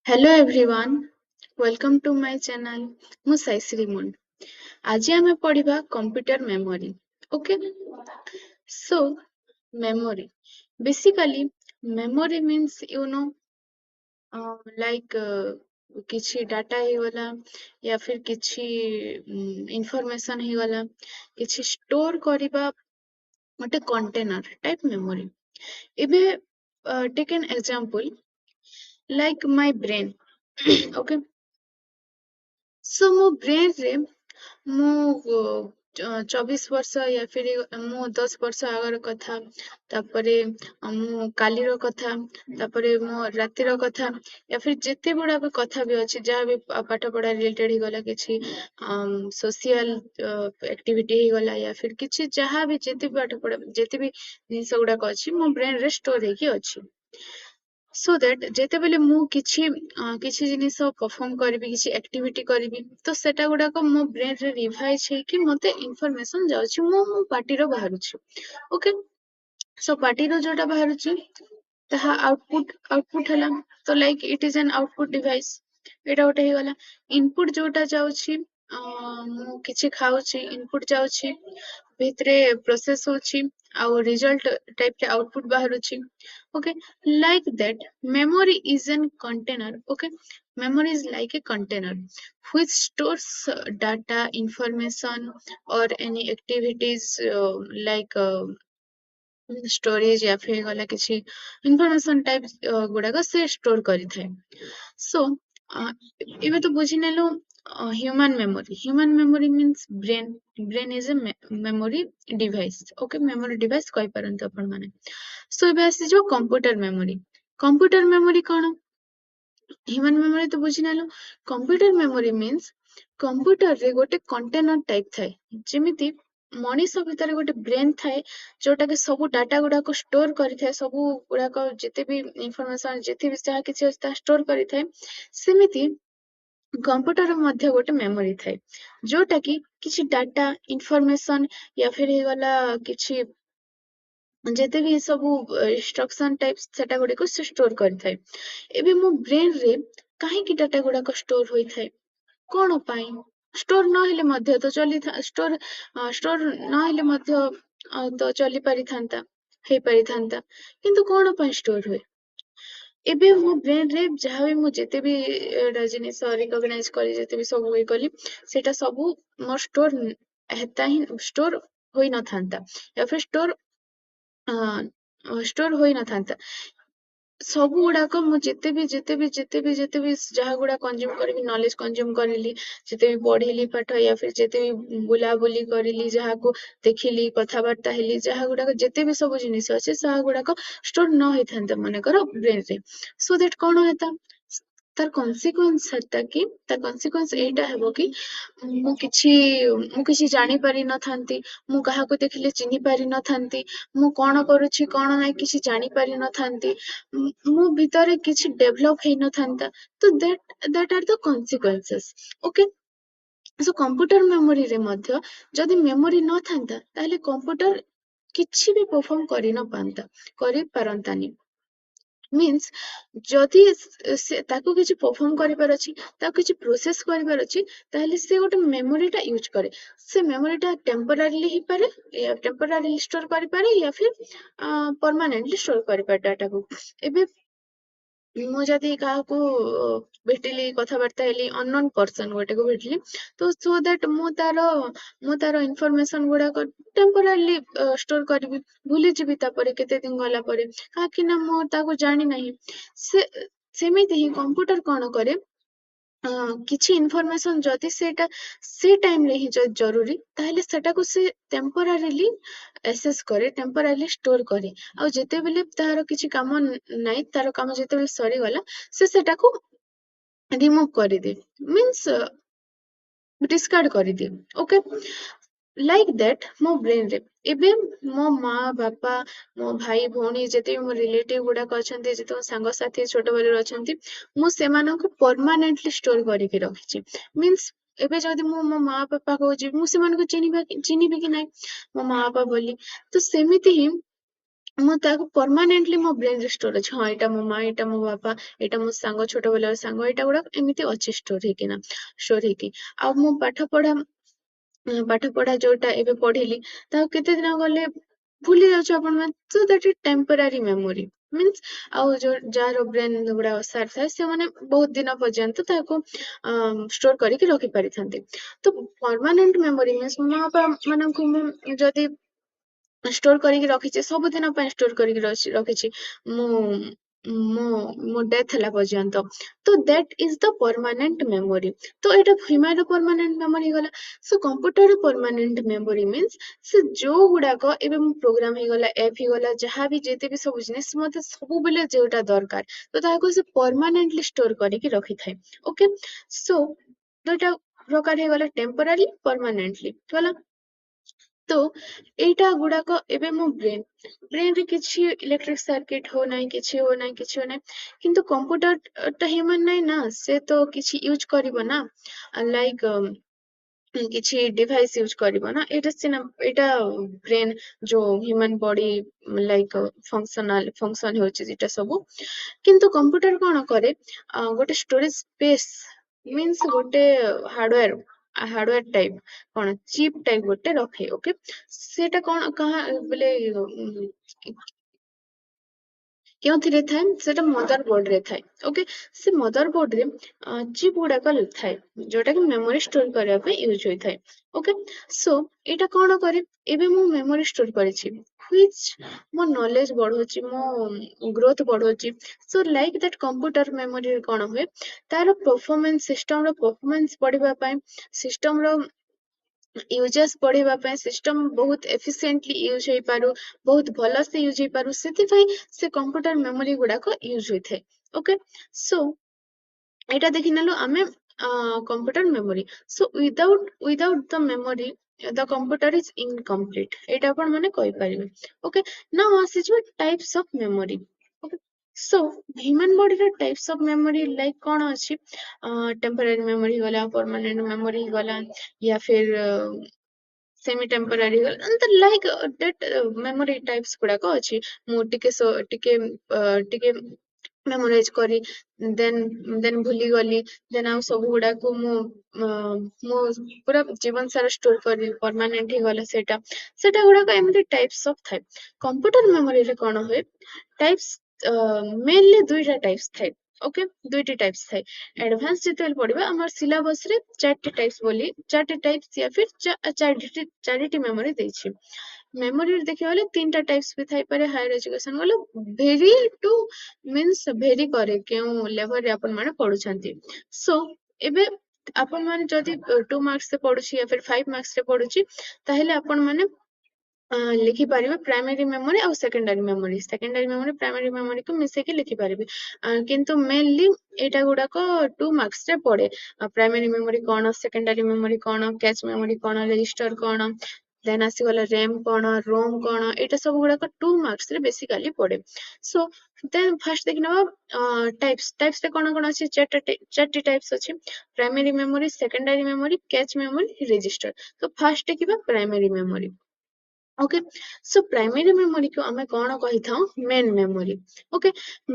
Hello everyone, welcome to my channel. ମୁଁ ସାଇଶ୍ରୀ ମୁଣ୍ଡ। ଆଜି ଆମେ ପଢିବା computer memory. Okay? So, memory. Basically, memory means like କିଛି ଡାଟା ହେଇଗଲା या फिर କିଛି information ହେଇଗଲା କିଛି store କରିବା ଗୋଟେ container type memory। ଏବେ take an example like my brain. Okay? So ମୋ brain ରେ ମୁଁ 24 ବର୍ଷ या फिर ମୁଁ 10 ବର୍ଷ ଆଗର କଥା ତାପରେ ମୁଁ କାଲିର କଥା ତାପରେ ମୋ ରାତିର କଥା या फिर ଯେତେ ଗୁଡାକ କଥା ବି ଅଛି ଯାହା ବି ପାଠ ପଢା ରିଲେଟେଡ ହେଇଗଲା କିଛି ସୋସିଆଲ ଆକ୍ଟିଭିଟି ହେଇଗଲା या फिर କିଛି ଯାହା ବି ଯେତେ ବି ପାଠ ପଢା ଯେତେ ବି ଜିନିଷ ଗୁଡାକ ଅଛି ମୋ ବ୍ରେନ ରେ ଷ୍ଟୋର ହେଇକି ଅଛି। So that ଯେତେବେଳେ ମୁଁ କିଛି ଜିନିଷ perform କରିବି କିଛି activity କରିବି ତ ସେଟା ଗୁଡାକ ମୋ brain ରେ revise ହେଇକି ମତେ information ଯାଉଛି ମୋ ପାଟିର ବାହାରୁଛି। Okay? So ପାଟିର ଯୋଉଟା ବାହାରୁଛି ତାହା output ହେଲା ତ like it is an output device। ଏଇଟା ଗୋଟେ ହେଇଗଲା। input ଯୋଉଟା ଯାଉଛି ମୁଁ କିଛି ଖାଉଛି input ଯାଉଛି ଭିତରେ ପ୍ରୋସେସ ହଉଛି ଆଉ ରିଜଲ୍ଟ ଟାଇପ ରେ ଆଉଟପୁଟ ବାହାରୁଛି। Okay, like that memory is an container। Okay, memory is like a container which stores data information or any activities like storage या फिर गला किसी information type गुड़ाक से store करी थाए। So ଏବେ ତ ବୁଝି ନେଲୁ human memory means brain is a memory device। Okay, memory device କହିପାରନ୍ତି ଆପଣ ମାନେ। So ଏବେ ଆସିଯିବ computer memory କଣ? human memory ତ ବୁଝି ନେଲୁ। computer memory means computer ରେ ଗୋଟେ container type ଥାଏ ଯେମିତି ମଣିଷ ଭିତରେ ଗୋଟେ ବ୍ରେନ୍ ଥାଏ ଯୋଉଟା କି ସବୁ ଡାଟା ଗୁଡାକ ଷ୍ଟୋର କରିଥାଏ ସବୁ ଗୁଡାକ ଯେତେ ବି ଇନଫର୍ମେସନ ଯେତେ ବି ଯାହା କିଛି ଅଛି ତାହା ଷ୍ଟୋର କରିଥାଏ ସେମିତି କମ୍ପ୍ୟୁଟର ମଧ୍ୟ ଗୋଟେ ମେମୋରି ଥାଏ ଯୋଉଟା କି କିଛି ଡାଟା ଇନଫର୍ମେସନ या फिर ହେଇଗଲା କିଛି ଯେତେ ବି ସବୁ ଇନଷ୍ଟ୍ରକ୍ସନ ଟାଇପ ସେଟା ଗୁଡିକୁ ସେ ଷ୍ଟୋର କରିଥାଏ। ଏବେ ମୋ ବ୍ରେନ ରେ କାହିଁକି ଡାଟା ଗୁଡାକ ଷ୍ଟୋର ହୋଇଥାଏ କଣ ପାଇଁ ଷ୍ଟୋର ନହେଲେ ମଧ୍ୟ ତ ଷ୍ଟୋର ନହେଲେ ମଧ୍ୟ ତ ଚଲି ପାରିଥାନ୍ତା ହେଇପାରିଥାନ୍ତା କିନ୍ତୁ କଣ ପାଇଁ ଷ୍ଟୋର ହୁଏ? ଏବେ ମୋ ବ୍ରେନ ରେ ଯାହା ବି ମୁଁ ଯେତେ ବି ଜିନିଷ ରିକଗ୍ନାଇଜ କଲି ଯେତେ ବି ସବୁ ଇଏ କଲି ସେଟା ସବୁ ମୋର ଷ୍ଟୋର ହୋଇନଥାନ୍ତା या फिर ଷ୍ଟୋର ହୋଇନଥାନ୍ତା। ସବୁ ଗୁଡାକ ମୁଁ ଯେତେ ବି ଯାହା ଗୁଡା କନଜ୍ୟୁମ କରିବି ନଲେଜ କନଜ୍ୟୁମ କରିଲି ଯେତେ ବି ପଢିଲି ପାଠ या फिर ଯେତେ ବି ବୁଲାବୁଲି କରିଲି ଯାହାକୁ ଦେଖିଲି କଥାବାର୍ତ୍ତା ହେଲି ଯାହା ଗୁଡାକ ଯେତେ ବି ସବୁ ଜିନିଷ ଅଛି ଯାହା ଗୁଡାକ ଷ୍ଟୋର ନ ହେଇଥାନ୍ତା ମନେକର ବ୍ରେନ ରେ ସୋ ଦ୍ୟାଟ କଣ ହେତା ତାର କନସିକ୍ୱେନ୍ସ ଏଇଟା ହେବ କି ମୁଁ କିଛି ଜାଣି ପାରିନଥାନ୍ତି ମୁଁ କାହାକୁ ଦେଖିଲେ ଚିହ୍ନି ପାରିନଥାନ୍ତି ମୁଁ କଣ କରୁଛି କଣ ନାହିଁ କିଛି ଜାଣି ପାରିନଥାନ୍ତି ମୋ ଭିତରେ କିଛି ଡେଭଲପ ହେଇନଥାନ୍ତା ତ that are the consequences। Okay, so computer ମେମୋରିରେ ମଧ୍ୟ ଯଦି ମେମୋରି ନଥାନ୍ତା ତାହେଲେ କମ୍ପ୍ୟୁଟର କିଛି ବି ପରଫର୍ମ କରିପାରନ୍ତାନି। ମିନ୍ସ ଯଦି ତାକୁ କିଛି ପରଫର୍ମ କରିବାର ଅଛି ତାକୁ କିଛି ପ୍ରୋସେସ କରିବାର ଅଛି ତାହେଲେ ସେ ଗୋଟେ ମେମୋରିଟା ୟୁଜ କରେ ସେ ମେମୋରିଟା ଟେମ୍ପୋରାରିଲି ହେଇପାରେ ଟେମ୍ପୋରାରିଲି ଷ୍ଟୋର କରିପାରେ या फिर ପରମାନେଣ୍ଟଲି ଷ୍ଟୋର କରିପାରେ ଡାଟାକୁ। ଏବେ ମୁଁ ଯଦି କାହାକୁ ଭେଟିଲି କଥାବାର୍ତ୍ତା ହେଲି ଅନନୋନ ପର୍ସନ ଗୋଟେକୁ ଭେଟିଲି ତ ସୋ ଦ୍ୟାଟ ମୁଁ ତାର ଇନଫର୍ମେସନ ଗୁଡାକ ଟେମ୍ପୋରାରିଲି ଷ୍ଟୋର କରିବି ଭୁଲିଯିବି ତାପରେ କେତେ ଦିନ ଗଲା ପରେ କାହିଁକି ନା ମୁଁ ତାକୁ ଜାଣି ନାହିଁ ସେମିତି ହିଁ କମ୍ପ୍ୟୁଟର କଣ କରେ କିଛି ଇନଫର୍ମେସନ ଯଦି ସେ ଟାଇମରେ ହିଁ ଯଦି ଜରୁରୀ ତାହେଲେ ସେଟାକୁ ସେ ଟେମ୍ପୋରାରିଲି ଏସେସ୍ କରେ ଟେମ୍ପୋରାରିଲି ଷ୍ଟୋର କରେ ଆଉ ଯେତେବେଳେ ତାର କିଛି କାମ ନାହିଁ ତାର କାମ ଯେତେବେଳେ ସରିଗଲା ସେ ସେଟାକୁ ରିମୁଭ କରିଦିଏ ମିନ୍ସ ଡିସକାର୍ଡ କରିଦିଏ। ଓକେ, ଲାଇକ୍ ଦ୍ୟାଟ ମୋ ବ୍ରେନରେ ଏବେ ମୋ ମା ବାପା ମୋ ଭାଇ ଭଉଣୀ ଯେତେ ବି ମୋ ରିଲେଟିଭ ଗୁଡାକ ଅଛନ୍ତି ଯେତେ ମୋ ସାଙ୍ଗସାଥି ଛୋଟ ବେଳରୁ ଅଛନ୍ତି ମୁଁ ସେମାନଙ୍କୁ ପରମାନେଣ୍ଟଲି ଷ୍ଟୋର କରିକି ରଖିଛି। ମିନ୍ସ ଏବେ ଯଦି ମୁଁ ମୋ ମା ବାପା ପାଖକୁ ଯିବି ମୁଁ ସେମାନଙ୍କୁ ଚିହ୍ନିବି କି ନାହିଁ ମୋ ମା ବାପା ବୋଲି ତ ସେମିତି ହିଁ ମୁଁ ତାକୁ ପରମାନେଣ୍ଟଲି ମୋ ବ୍ରେନରେ ଷ୍ଟୋର ଅଛି। ହଁ ଏଇଟା ମୋ ମା, ଏଇଟା ମୋ ବାପା, ଏଇଟା ମୋ ସାଙ୍ଗ, ଛୋଟ ବେଳର ସାଙ୍ଗ, ଏଇଟା ଗୁଡାକ ଏମିତି ଅଛି ଷ୍ଟୋର ହେଇକି। ଆଉ ମୁଁ ପାଠ ପଢା ଯୋଉଟା ଏବେ ପଢିଲି ତାକୁ କେତେ ଦିନ ଗଲେ ଭୁଲି ଯାଉଛି ଆପଣ ମାନେ। ତ that is temporary memory means, ଆଉ ଯୋଉ ଯାହାର ବ୍ରେନ ଗୁଡା ଅସାର ଥାଏ ସେମାନେ ବହୁତ ଦିନ ପର୍ଯ୍ୟନ୍ତ ତାକୁ ଷ୍ଟୋର କରିକି ରଖି ପାରିଥାନ୍ତି। ତ ପରମାନେଣ୍ଟ ମେମୋରି ମିନ୍ସ ମୋ ବାପା ମାନଙ୍କୁ ମୁଁ ଯଦି ଷ୍ଟୋର କରିକି ରଖିଛି, ସବୁଦିନ ପାଇଁ ଷ୍ଟୋର କରିକି ରଖିଛି ମୁଁ ମୋ ମୋ ଡେଥ୍ ହେଲା ପର୍ଯ୍ୟନ୍ତ। ତ that is the permanent memory. ତ ଏଇଟା ହ୍ୟୁମାନର ପରମାନେଣ୍ଟ ମେମୋରି ହେଇଗଲା। So computer permanent memory means ସେ ଯୋଉ ଗୁଡାକ ଏବେ ମୁଁ ପ୍ରୋଗ୍ରାମ ହେଇଗଲା, ଏପ୍ ହେଇଗଲା, ଯାହାବି ଯେତେ ବି ସବୁ ଜିନିଷ ମତେ ସବୁବେଳେ ଯୋଉଟା ଦରକାର ତ ତାହାକୁ ସେ ପରମାନେଣ୍ଟଲି ଷ୍ଟୋର କରିକି ରଖିଥାଏ। ଓକେ, ସୋ ଦୁଇଟା ପ୍ରକାର ହେଇଗଲା, ଟେମ୍ପୋରାରୀ, ପରମାନେଣ୍ଟଲି ଗଲା। ତ ଏଇଟା ଗୁଡାକ ଏବେ ମୋ ବ୍ରେନରେ କିଛି ଇଲେକ୍ଟ୍ରିକ ସାର୍କିଟ ହଉନାହିଁ, କିଛି ହଉନାହିଁ, କିଛି ହଉନାହିଁ। କିନ୍ତୁ କମ୍ପ୍ୟୁଟର ଟା ହ୍ୟୁମାନ ନାହିଁ ନା, ସେ ତ କିଛି ୟୁଜ କରିବ ନା, ଲାଇକ କିଛି ଡିଭାଇସ ୟୁଜ କରିବ ନା। ଏଇଟା ସିନା ଏଇଟା ବ୍ରେନ ଯୋଉ ହ୍ୟୁମାନ ବଡି ଲାଇକ ଫଙ୍କସନ ହେଉଛି ଏଇଟା ସବୁ। କିନ୍ତୁ କମ୍ପ୍ୟୁଟର କଣ କରେ, ଗୋଟେ ଷ୍ଟୋରେଜ ସ୍ପେସ୍ ମିନ୍ସ ଗୋଟେ ହାର୍ଡୱେର ଟାଇପ, କଣ ଚିପ୍ ଟାଇପ ଗୋଟେ ରଖେ। ଓକେ, ସେଟା କଣ କାହା ବୋଲେ କେଉଁଥିରେ ଥାଏ, ସେଟା ମଦର ବୋର୍ଡ ରେ ଥାଏ। ଓକେ, ସେ ମଦର ବୋର୍ଡ ରେ ଚିପ୍ ଗୁଡାକ ଥାଏ ଯୋଉଟା କି ମେମୋରି ଷ୍ଟୋର କରିବା ପାଇଁ ୟୁଜ ହୋଇଥାଏ। ଓକେ, ସୋ ଏଇଟା କଣ କରେ, ଏବେ ମୁଁ ମେମୋରି ଷ୍ଟୋର କରିଛି which ମୋ ନଲେଜ ବଢଉଛି, ମୋ ଗ୍ରୋଥ ବଢଉଛି। ସୋ ଲାଇକ୍ ଦ୍ୟାଟ କମ୍ପ୍ୟୁଟର ମେମୋରିରେ କଣ ହୁଏ, ତାର ପରଫରମାନ୍ସ, ସିଷ୍ଟମର ପରଫରମାନ୍ସ ବଢିବା ପାଇଁ, ସିଷ୍ଟମର ୟୁଜେସ୍ ବଢିବା ପାଇଁ, ସିଷ୍ଟମ ବହୁତ ଏଫିସିଏଣ୍ଟଲି ୟୁଜ ହେଇପାରୁ, ବହୁତ ଭଲସେ ୟୁଜ ହେଇପାରୁ, ସେଥିପାଇଁ ସେ କମ୍ପ୍ୟୁଟର ମେମୋରି ଗୁଡାକ ୟୁଜ ହୋଇଥାଏ। ଓକେ, ସୋ ଏଇଟା ଦେଖିନେଲୁ ଆମେ computer memory. So without the memory the computer is incomplete, ଏଇଟା ଆପଣ ମାନେ କହିପାରିବେ। ଓକେ, ନାଉ ଆସିଯିବ types of memory. Okay, so human ବଡିର ଟାଇପ୍ସ ଅଫ ମେମୋରି ଲାଇକ କଣ ଅଛି, ଟେମ୍ପରାରୀ ମେମୋରି ହେଇଗଲା, ପରମାନେଣ୍ଟ ମେମୋରି ହେଇଗଲା, या फिर semi temporary like that memory types ଗୁଡାକ ଅଛି। ମୁଁ ଟିକେ ମେମୋରାଇଜ କରି ଦେନ୍ ଦେନ୍ ଭୁଲିଗଲି, ଦେନ୍ ଆଉ ସବୁ ଗୁଡାକୁ ମୁଁ ପୁରା ଜୀବନ ସାରା ଷ୍ଟୋର କରି ପରମାନେଣ୍ଟ ହେଇଗଲା ସେଇଟା। ସେଟା ଗୁଡାକ ଏମିତି ଟାଇପ୍ସ ଅଫ ଥାଏ। କମ୍ପ୍ୟୁଟର ମେମୋରିରେ କଣ ହୁଏ, ଟାଇପ୍ସ ମେନଲି ଦୁଇଟା ଟାଇପ୍ସ ଥାଏ। ଓକେ, ଦୁଇଟି ଟାଇପ୍ସ ଥାଏ। ଆଡଭାନ୍ସ ଯେତେବେଳେ ପଢିବା ଆମର ସିଲାବସ ରେ ଚାରିଟି ଟାଇପ୍ସ या फिर ଚାରିଟି ମେମୋରି ଦେଇଛି। ମେମୋରିରେ ଦେଖିବାକୁ ଗଲେ ତିନିଟା ଟାଇପ୍ସ ବି ଥାଇପାରେ। ହାୟର ଏଜୁକେସନ ଗଲେ ଭେରି ଟୁ ମିନ୍ସ ଭେରି କରେ କେଉଁ ଲେଭେଲରେ ଆପଣ ମାନେ ପଢୁଛନ୍ତି। ସୋ ଏବେ ଆପଣ ମାନେ ଯଦି 2 ମାର୍କସ ରେ ପଢୁଛି या फिर 5 ମାର୍କସ ରେ ପଢୁଛି, ତାହେଲେ ଆପଣ ମାନେ ଲେଖିପାରିବେ ପ୍ରାଇମେରୀ ମେମୋରି ଆଉ ସେକେଣ୍ଡାରୀ ମେମୋରି ପ୍ରାଇମେରୀ ମେମୋରିକୁ ମିଶେଇକି ଲେଖିପାରିବେ। କିନ୍ତୁ ମେନଲି ଏଇଟା ଗୁଡାକ 2 ମାର୍କସ ରେ ପଡେ। ପ୍ରାଇମେରୀ ମେମୋରି କଣ, ସେକେଣ୍ଡାରୀ ମେମୋରି କଣ, କ୍ୟାଚ୍ ମେମୋରି କଣ, ରେଜିଷ୍ଟର କଣ, ଦେନ୍ ଆସିଗଲା ରେମ୍ କଣ, ରୋମ୍ କଣ, ଏଇଟା ସବୁ ଗୁଡାକ 2 ମାର୍କସ ରେ ବେସିକାଲି ପଡେ। ସୋ ଦେନ୍ ଫାର୍ଷ୍ଟ ଦେଖିନବା ଟାଇପ୍ସରେ କଣ କଣ ଅଛି, ଚାରିଟି ଟାଇପ୍ସ ଅଛି। Primary memory, secondary memory, cache memory, register. ତ ଫାର୍ଷ୍ଟ ଦେଖିବା primary memory. Okay, so primary ମେମୋରିକୁ ଆମେ କଣ କହିଥାଉ, main memory. Okay,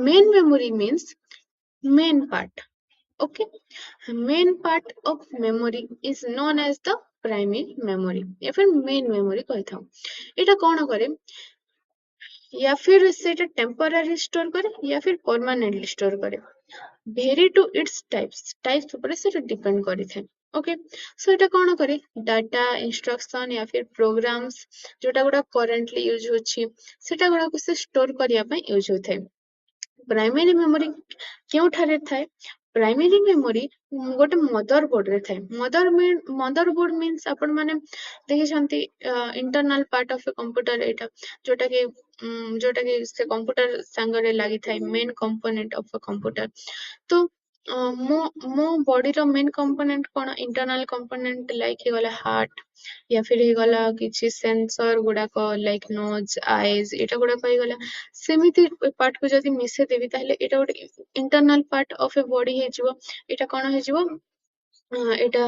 main memory means main part. Okay, main part of memory is known as the primary memory या फिर main memory कहଥାଉ। ଏଇଟା କଣ କରେ, या फिर ସେଇଟା temporary store करे या फिर permanently store करे, vary to its types ଉପରେ ସେଟା depend କରିଥାଏ। ଓକେ, ସो ଏଇଟା କଣ କରେ, ଡାଟା ଇନଷ୍ଟ୍ରକ୍ସନ या फिर ପ୍ରୋଗ୍ରାମ୍ସ ଯୋଉଟା ଗୁଡା କରେଣ୍ଟଲି ୟୁଜ ହଉଛି ସେଟା ଗୁଡାକୁ ସେ ଷ୍ଟୋର କରିବା ପାଇଁ ୟୁଜ ହୋଇଥାଏ। ପ୍ରାଇମେରୀ ମେମୋରି କେଉଁଠାରେ ଥାଏ, ପ୍ରାଇମେରୀ ମେମୋରି ଗୋଟେ ମଦର ବୋର୍ଡରେ ଥାଏ। ମଦର ବୋର୍ଡ ମିନ୍ସ ଆପଣ ମାନେ ଦେଖିଛନ୍ତି internal part of A computer, ଏଇଟା ଯୋଉଟା କି ସେ କମ୍ପ୍ୟୁଟର ସାଙ୍ଗରେ ଲାଗିଥାଏ, main component of A computer. ତ ମୋ ମୋ ବଡିର ମେନ୍ କମ୍ପୋନେଣ୍ଟ କଣ, ଇଣ୍ଟରନାଲ କମ୍ପୋନେଣ୍ଟ ଲାଇକ ହେଇଗଲା ହାର୍ଟ, या फिर ହେଇଗଲା କିଛି ସେନ୍ସର ଗୁଡାକ ଲାଇକ ନୋଜ, ଆଇଜ, ଏଇଟା ଗୁଡାକ ହେଇଗଲା। ସେମିତି ପାର୍ଟକୁ ଯଦି ମିଶେଇ ଦେବି ତାହେଲେ ଏଇଟା ଗୋଟେ internal part of A body ହେଇଯିବ। ଏଇଟା କଣ ହେଇଯିବ, ଏଇଟା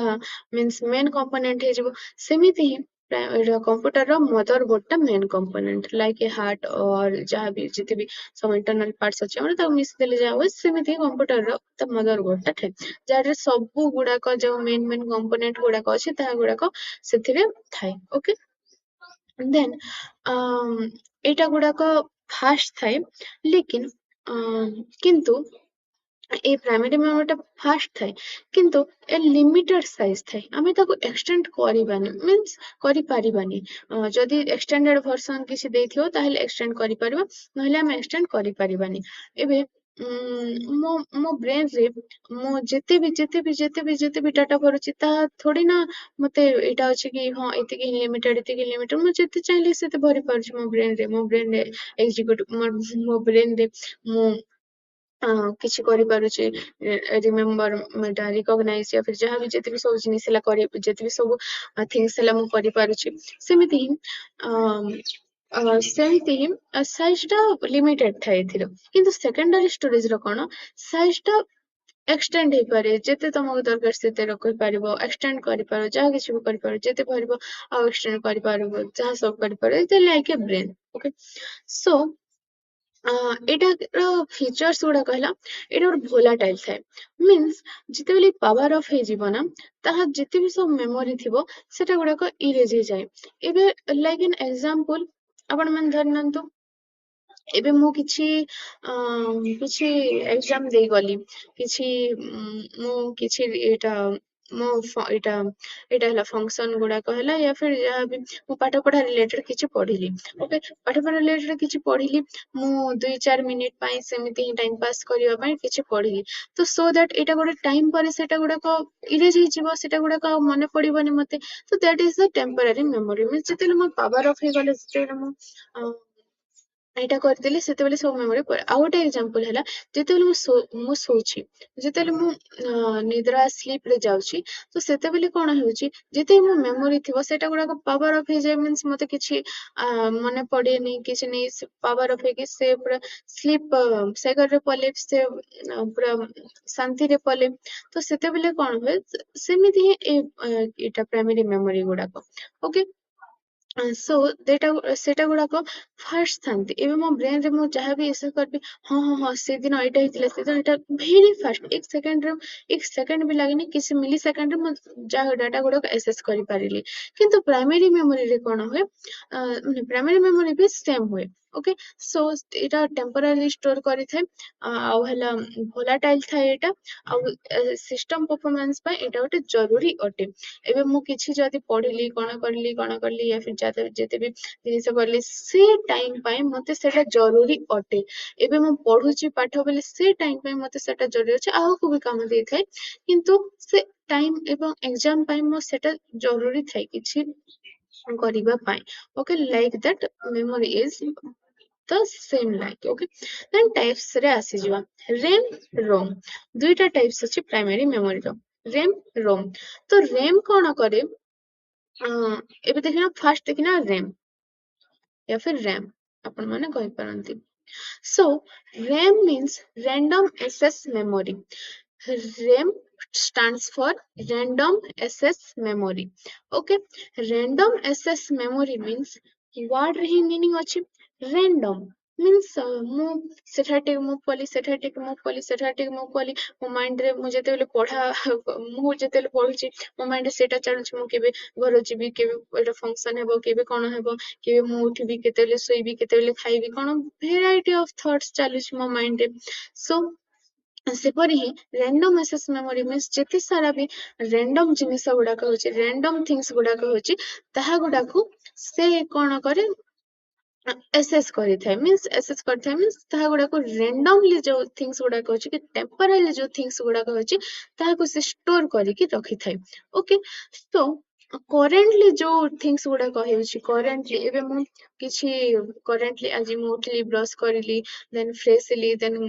ମିନ୍ସ ମେନ୍ କମ୍ପୋନେଣ୍ଟ ହେଇଯିବ। ସେମିତି ହିଁ कंप्यूटर रो मदर बोर्ड टा main component like a heart और जहाँ भी जिते भी सब इंटरनल पार्ट्स अच्छे हमने ताको मिस देले जा हुए सेमिति कंप्यूटर रो त मदर बोर्ड टा थे जारे सब गुड़ाक जो मेन मेन कंपोनेंट गुड़ाक अच्छे ता गुड़ाक सेथिरे थाए ओके देन एटा गुड़ाक फास्ट थाए लेकिन किंतु ए प्राइमरी मेमोरीटा फास्ट थाए किंतु ए लिमिटेड साइज थाए आमे ताको एक्सटेंड करिबानी मींस करि पारिबानी जदि एक्सटेंडेड वर्जन किछि देथियो ताहेले एक्सटेंड करि परिबा नहले आमे एक्सटेंड करि पारिबानी एबे मो मो ब्रेन रे मो जेते भी डाटा भरुछि ता थोड़ी ना मते एटा अछि कि हां एतिकी लिमिटेड मो जेते चाहिले सेते भरि पारुछि मो ब्रेन रे एक्जीक्यूट मो ब्रेन रे मो କିଛି କରିପାରୁଛି ରିମେମ୍ବର ଏଟା ରିକଗ୍ନାଇଜ या फिर ଯାହା ବି ଯେତେ ବି ସବୁ ଜିନିଷ ହେଲା କରି ଯେତେ ବି ସବୁ ଥିଙ୍ଗସ ହେଲା ମୁଁ କରିପାରୁଛି ସେମିତି ହିଁ ସାଇଜ ଟା ଲିମିଟେଡ ଥାଏ ଏଥିର କିନ୍ତୁ ସେକେଣ୍ଡାରୀ ଷ୍ଟୋରେଜ ର କଣ ସାଇଜ ଟା ଏକ୍ସଟେଣ୍ଡ ହେଇପାରେ ଯେତେ ତମକୁ ଦରକାର ସେତେ ରଖିପାରିବ ଏକ୍ସଟେଣ୍ଡ କରିପାର ଯାହା କିଛି ବି କରିପାର ଯେତେ ଭରିବ ଆଉ ଏକ୍ସଟେଣ୍ଡ କରିପାରିବ ଯାହା ସବୁ କରିପାରିବ ଲାଇକ ଏ ବ୍ରେନ୍ ଓକେ ସୋ ଏଇଟାର ଫିଚର୍ସ ଗୁଡା କହିଲା ଏଇଟା ଗୋଟେ ଭୋଲାଟାଇଲ ଥାଏ ମିନ୍ସ ଯେତେବେଳେ ପାୱାର ଅଫ୍ ହେଇଯିବ ନା ତାହା ଯେତେ ବି ସବୁ ମେମୋରି ଥିବ ସେଟା ଗୁଡାକ ଇରେଜ ହେଇଯାଏ ଏବେ ଲାଇକ ଏନ୍ ଏକ୍ସାମ୍ପଲ ଆପଣ ମାନେ ଧରି ନିଅନ୍ତୁ ଏବେ ମୁଁ କିଛି ଏକ୍ସାମ ଦେଇଗଲି କିଛି ମୁଁ କିଛି ଏଇଟା ମୋ ଏଇଟା ହେଲା ଫଙ୍କସନ ଗୁଡାକ ହେଲା या फिर ଯାହା ବି ମୁଁ ପାଠ ପଢା ରିଲେଟେଡ କିଛି ପଢିଲି ଓକେ ପାଠ ପଢା ରିଲେଟେଡ କିଛି ପଢିଲି ମୁଁ 2-4 ମିନିଟ ପାଇଁ ସେମିତି ହିଁ ଟାଇମ ପାସ୍ କରିବା ପାଇଁ କିଛି ପଢିଲି ତ ସୋ ଦ୍ୟାଟ ଏଇଟା ଗୋଟେ ଟାଇମ ପରେ ସେଟା ଗୁଡାକ ଇରେଜ ହେଇଯିବ ସେଟା ଗୁଡାକ ଆଉ ମନେ ପଡିବନି ମତେ ତ that is the temporary memory means ଯେତେବେଳେ ମୋ ପାୱାର ଅଫ୍ ହେଇଗଲେ ଯେତେବେଳେ ମୁଁ ଏଇଟା କରିଦେଲି ସେତେବେଳେ ସବୁ ମେମୋରି ପଳେଇ ଆଉ ଗୋଟେ ଏକ୍ସାମ୍ପଲ ହେଲା ଯେତେବେଳେ ମୁଁ ଶୋଉଛି ଯେତେବେଳେ ମୁଁ ନିଦ୍ରା ସ୍ଲିପ ରେ ଯାଉଛି ତ ସେତେବେଳେ କଣ ହେଉଛି ଯେତେ ମୋ ମେମୋରି ଥିବ ସେଟା ଗୁଡାକ ପାୱାର ଅଫ୍ ହେଇଯାଏ ମିନ୍ସ ମତେ କିଛି ମନେ ପଡେନି କିଛି ନେଇ ପାୱାର ଅଫ୍ ହେଇକି ସେ ପୁରା ସ୍ଲିପ ସେଗରରେ ପଲେ ସେ ପୁରା ଶାନ୍ତିରେ ପଲେ ତ ସେତେବେଳେ କଣ ହୁଏ ସେମିତି ହିଁ ଏଇଟା ପ୍ରାଇମେରୀ ମେମୋରି ଗୁଡାକ ଓକେ ସୋ ସେଟା ଗୁଡାକ ଫାଷ୍ଟ ଥାନ୍ତି ଏବେ ମୋ ବ୍ରେନ ରେ ମୁଁ ଯାହା ବି ଏସେ କରିବି ହଁ ସେଦିନ ଏଇଟା ହେଇଥିଲା ସେଦିନ ଏଇଟା ଭେରି ଫାଷ୍ଟ ଏକ ସେକେଣ୍ଡ ବି ଲାଗେନି କିଛି ମିଲି ସେକେଣ୍ଡରେ ମୁଁ ଯାହା ଡାଟା ଗୁଡାକ ଏସେସ୍ କରିପାରିଲି କିନ୍ତୁ ପ୍ରାଇମେରୀ ମେମୋରିରେ କଣ ହୁଏ ପ୍ରାଇମେରୀ ମେମୋରି ବି ସେମ୍ ହୁଏ ଓକେ ସୋ ଏଇଟା ଟେମ୍ପୋରାରୀ ଷ୍ଟୋର କରିଥାଏ ଆଉ ହେଲା ଭୋଲାଟାଇଲ ଥାଏ ଏଇଟା ଆଉ ସିଷ୍ଟମ ପରଫରମାନ୍ସ ପାଇଁ ଏଇଟା ଗୋଟେ ଜରୁରୀ ଅଟେ ଏବେ ମୁଁ କିଛି ଯଦି ପଢିଲି କଣ କରିଲି या फिर ଯେତେ ବି ଜିନିଷ କରିଲି ସେ ଟାଇମ ପାଇଁ ମତେ ସେଟା ଜରୁରୀ ଅଟେ ଏବେ ମୁଁ ପଢୁଛି ପାଠ ବୋଲି ସେ ଟାଇମ ପାଇଁ ମତେ ସେଟା ଜରୁରୀ ଅଛି ଆଗକୁ ବି କାମ ଦେଇଥାଏ କିନ୍ତୁ ସେ ଟାଇମ ଏବଂ ଏକ୍ସାମ ପାଇଁ ମୋ ସେଟା ଜରୁରୀ ଥାଏ କିଛି କରିବା ପାଇଁ okay like that memory is ତ same like okay then types ରେ ଆସିଯିବା रेम रोम दुईटा टाइप्स ଅଛି प्राइमरी मेमोरी रो रेम रोम तो रेम कौन करे ଏବେ ଦେଖିना फास्ट देखिना रेम या फिर रैम अपन माने कहि पारंती so RAM means random access memory RAM stands for random access memory okay random access memory means word रे ही meaning अछि random means ମୁଁ ସେଠାଟିक ମୁଁ କଲି ସେଠାଟିକ ମୁଁ କଲି ସେଠାଟିକ ମୁଁ କଲି ମୋ ମାଇଣ୍ଡ ରେ ମୁଁ ଯେତେବେଳେ ମୁଁ ଯେତେବେଳେ ପଢୁଛି ମୋ ମାଇଣ୍ଡ ରେ ସେଟା ଚାଲୁଛି ମୁଁ କେବେ ଘର ଯିବି କେବେ ଏଟା ଫଙ୍କସନ ହେବ କେବେ କଣ ହେବ କେବେ ମୁଁ ଉଠିବି କେତେବେଳେ ଶୋଇବି କେତେବେଳେ ଖାଇବି କଣ ଭେରାଇଟି ଅଫ ଥଟ୍ସ ଚାଲୁଛି ମୋ ମାଇଣ୍ଡ ରେ ସୋ ସେପରି ହିଁ ରାଣ୍ଡମ ଆକ୍ସେସ ମେମୋରି ମିନ୍ସ ଯେତେ ସାରା ବି ରାଣ୍ଡମ ଜିନିଷ ଗୁଡାକ ହଉଛି ରାଣ୍ଡମ ଥିଙ୍ଗସ ଗୁଡାକ ହଉଛି ତାହା ଗୁଡାକୁ ସେ କଣ କରେ एसेस କରିଥାଏ ମିନ୍ସ ଏସେସ୍ କରିଥାଏ ମିନ୍ସ ତାହା ଗୁଡାକୁ randomly ଯୋଉ ଥିଙ୍ଗସ ଗୁଡାକ ଅଛି କି ଟେମ୍ପରାଲି ଯୋଉ ଥିଙ୍ଗସ ଗୁଡାକ ଅଛି ତାହାକୁ ସେ ଷ୍ଟୋର କରିକି ରଖିଥାଏ ଓକେ ସୋ କରେଣ୍ଟଲି ଯୋଉ ଥିଙ୍ଗସ ଗୁଡାକ ହେଉଛି କରେଣ୍ଟଲି ଏବେ ମୁଁ କିଛି କରେଣ୍ଟଲି ଆଜି ମୁଁ ଉଠିଲି ବ୍ରଶ କରିଲି ଦେନ୍ ଫ୍ରେଶ ହେଲି ଦେନ୍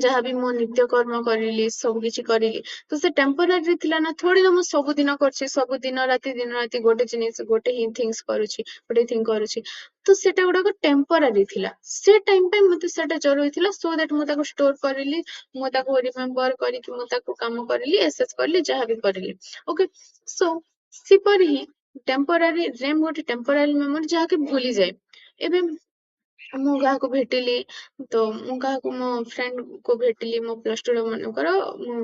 ଯାହାବି ମୋ ନିତ୍ୟକର୍ମ କରିଲି ସବୁ କିଛି କରିଲି ତ ସେ ଟେମ୍ପରାରୀ ଥିଲା ନା ଥୋଡି ନା ମୁଁ ସବୁଦିନ କରୁଛି ସବୁ ଦିନ ରାତି ଗୋଟେ ଜିନିଷ ଗୋଟେ ହିଁ ଥିଙ୍ଗସ କରୁଛି ଗୋଟେ ଥିଙ୍ଗ କରୁଛି ତ ସେଟା ଗୁଡାକ ଟେମ୍ପରାରୀ ଥିଲା ସେ ଟାଇମ ପାଇଁ ମତେ ସେଟା ଜରୁରୀ ଥିଲା ସୋ ଦ୍ୟାଟ ମୁଁ ତାକୁ ଷ୍ଟୋର କରିଲି ମୁଁ ତାକୁ ରିମେମ୍ବର କରିକି ମୁଁ ତାକୁ କାମ କରିଲି ଏସେସ୍ କରିଲି ଯାହା ବି କରିଲି ଓକେ ସୋ ସେପରି ହିଁ टेम्पोरारी रैम गोटे टेम्पोरारी मेमोरी जहाँकि भूली जाए एवं ମୁଁ କାହାକୁ ଭେଟିଲି ତ ମୁଁ କାହାକୁ ମୋ ଫ୍ରେଣ୍ଡ କୁ ଭେଟିଲି ମୋ ପ୍ଲସ ଟୁ ର ମନେକର ମୁଁ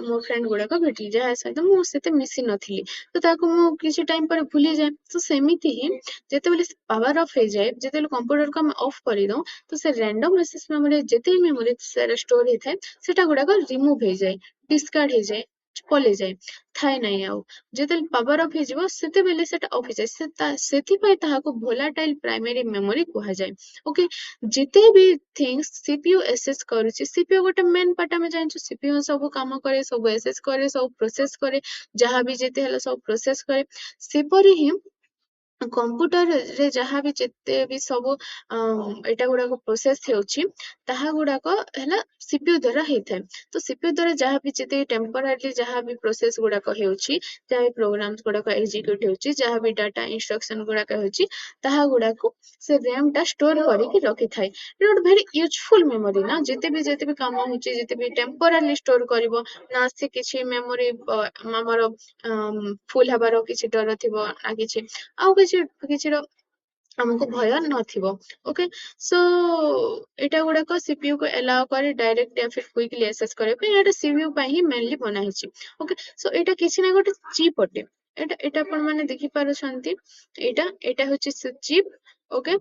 ମୋ ଫ୍ରେଣ୍ଡ ଗୁଡାକ ଭେଟିଲି ଯାହା ସହିତ ମୁଁ ସେତେ ମିଶି ନଥିଲି ତ ତାକୁ ମୁଁ କିଛି ଟାଇମ ପରେ ଭୁଲିଯାଏ ତ ସେମିତି ହିଁ ଯେତେବେଳେ ପାୱାର ଅଫ୍ ହେଇଯାଏ ଯେତେବେଳେ କମ୍ପ୍ୟୁଟରକୁ ଆମେ ଅଫ୍ କରିଦଉ ତ ସେ ରାଣ୍ଡମ ଆକ୍ସେସ ମେମୋରି ଯେତିକି ମେମୋରି ଷ୍ଟୋର ହେଇଥାଏ ସେଟା ଗୁଡାକ ରିମୁଭ ହେଇଯାଏ ଡିସକାର୍ଡ ହେଇଯାଏ ପଳେଇଯାଏ ଥାଏ ନାହିଁ ଆଉ ଯେତେବେଳେ ପାୱାର ଅଫ୍ ହେଇଯିବ ସେତେବେଳେ ସେଟା ଅଫ୍ ହେଇଯାଏ ସେଥିପାଇଁ ତାହାକୁ ଭୋଲାଟାଇଲ ପ୍ରାଇମେରୀ ମେମୋରି କୁହାଯାଏ ଓକେ ଯେତେ ବି ଥିଙ୍ଗସ ସିପିୟୁ ଏସେସ୍ କରୁଛି ସିପିୟୁ ଗୋଟେ ମେନ୍ ପାର୍ଟ ଆମେ ଜାଣିଛୁ ସିପିୟୁ ସବୁ କାମ କରେ ସବୁ ଏସେସ୍ କରେ ସବୁ ପ୍ରୋସେସ କରେ ଯାହା ବି ଯେତେ ହେଲା ସବୁ ପ୍ରୋସେସ କରେ ସେପରି ହିଁ କମ୍ପ୍ୟୁଟରରେ ଯାହା ବି ଯେତେ ବି ସବୁ ଏଇଟା ଗୁଡାକ ପ୍ରୋସେସ ହେଉଛି ତାହା ଗୁଡାକ ହେଲା ସିପିୟୁ ଦ୍ଵାରା ହେଇଥାଏ ତ ସିପିୟୁ ଦ୍ଵାରା ଯାହା ବି ଯେତେ ଟେମ୍ପୋରାରୀ ଯାହା ବି ପ୍ରୋସେସ ଗୁଡାକ ହେଉଛି ଯାହା ବି ପ୍ରୋଗ୍ରାମସ ଗୁଡାକ ଏକ୍ଜିକ୍ୟୁଟ ହେଉଛି ଯାହା ବି ଡାଟା ଇନଷ୍ଟ୍ରକ୍ସନ ଗୁଡାକ ହେଉଛି ତାହା ଗୁଡାକୁ ସେ ରାମ ଟା ଷ୍ଟୋର କରିକି ରଖିଥାଏ ଏଇଟା ଗୋଟେ ଭେରି ୟୁଜଫୁଲ ମେମୋରି ନା ଯେତେ ବି କାମ ହଉଛି ଯେତେ ବି ଟେମ୍ପୋରାରୀ ଷ୍ଟୋର କରିବ ନା ସେ କିଛି ମେମୋରି ଆମର ଫୁଲ ହେବାର କିଛି ଡର ଥିବ ନା କିଛି ଆଉ କିଛିର ଆମକୁ ଭୟ ନଥିବ ଓକେ ସୋ ଏଇଟା ଗୁଡାକ ସିପିୟୁ କୁ ଏଲାଓ କରି ଡାଇରେକ୍ଟ या फिर କ୍ୱିକଲି ଆକ୍ସେସ କରିବା ପାଇଁ ଏଇଟା ସିପିୟୁ ପାଇଁ ହିଁ ମେନଲି ବନା ହେଇଛି ଓକେ ସୋ ଏଇଟା କିଛି ନା ଗୋଟେ ଚିପ୍ ଅଟେ ଏଇଟା ଆପଣ ମାନେ ଦେଖିପାରୁଛନ୍ତି ଏଇଟା ହଉଛି ସେ ଚିପ୍ ଓକେ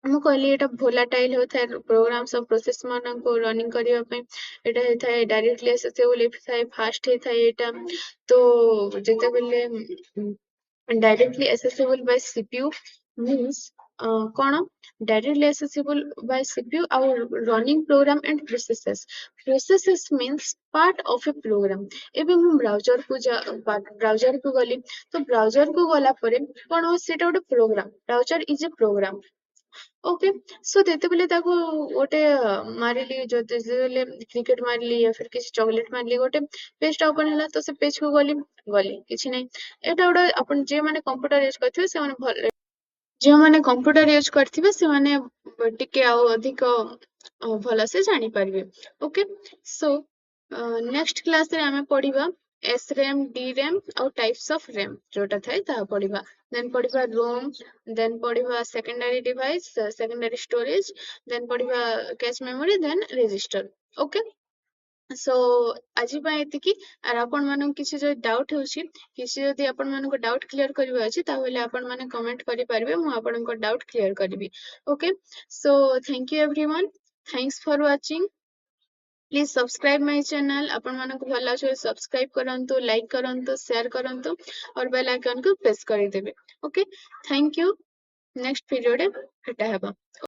ମୁଁ କହିଲି ଏଇଟା ଭୋଲାଟାଇଲ ହୋଇଥାଏ ପ୍ରୋଗ୍ରାମ ସବୁ ପ୍ରୋସେସ ମାନଙ୍କୁ ରନିଂ କରିବା ପାଇଁ ଏଇଟା ହେଇଥାଏ ଡାଇରେକ୍ଟଲି ଆକ୍ସେସିବଲ ହେଇଥାଏ ଫାଷ୍ଟ ହେଇଥାଏ ଏଇଟା ତ ଯେତେବେଳେ directly accessible by CPU means କଣ directly accessible by CPU our running program and processes means part of a program ଏବେ ମୁଁ ବ୍ରାଉଜର କୁ ଗଲି ତ ବ୍ରାଉଜର କୁ ଗଲା ପରେ କଣ ସେଟା ଗୋଟେ program browser is a program okay so ଯେତେବେଳେ ତାକୁ ଗୋଟେ ମାରିଲି ଯେତେବେଳେ କ୍ରିକେଟ ମାରିଲି या फिर କିଛି ଚକଲେଟ ମାରିଲି ଗୋଟେ ପେଜ ଟା ଓପନ ହେଲା ତ ସେ ପେଜ କୁ ଗଲି କିଛି ନାହିଁ ଏଇଟା ଗୋଟେ ଆପଣ ଯେଉଁମାନେ କମ୍ପ୍ୟୁଟର ୟୁଜ କରିଥିବେ ସେମାନେ ଭଲ ଯେଉଁମାନେ କମ୍ପ୍ୟୁଟର ୟୁଜ କରିଥିବେ ସେମାନେ ଟିକେ ଆଉ ଅଧିକ ଭଲସେ ଜାଣିପାରିବେ ଓକେ ସୋ ନେକ୍ସଟ କ୍ଲାସରେ ଆମେ ପଢିବା SRAM, DRAM ଆଉ types of RAM ଯୋଉଟା ଥାଏ ତାହା ପଢିବା then ପଢିବା ROM then ପଢିବା secondary device secondary storage then ପଢିବା cache memory then register okay so ଆଜି ପାଇଁ ଏତିକି ଆର ଆପଣ ମାନଙ୍କୁ କିଛି ଯଦି ଡାଉଟ୍ ହେଉଛି କିଛି ଯଦି ଆପଣ ମାନଙ୍କୁ ଡାଉଟ୍ କ୍ଲିୟର କରିବାର ଅଛି ତାହେଲେ ଆପଣ ମାନେ କମେଣ୍ଟ କରିପାରିବେ ମୁଁ ଆପଣଙ୍କ ଡାଉଟ୍ କ୍ଲିୟର କରିବି okay so thank you everyone thanks for watching please subscribe my channel आपण मानक भल लागे सब्सक्राइब करंतु लाइक करंतु शेयर करंतु और बेल आइकन को प्रेस कर देबे okay thank you next video रे भेटा हेबा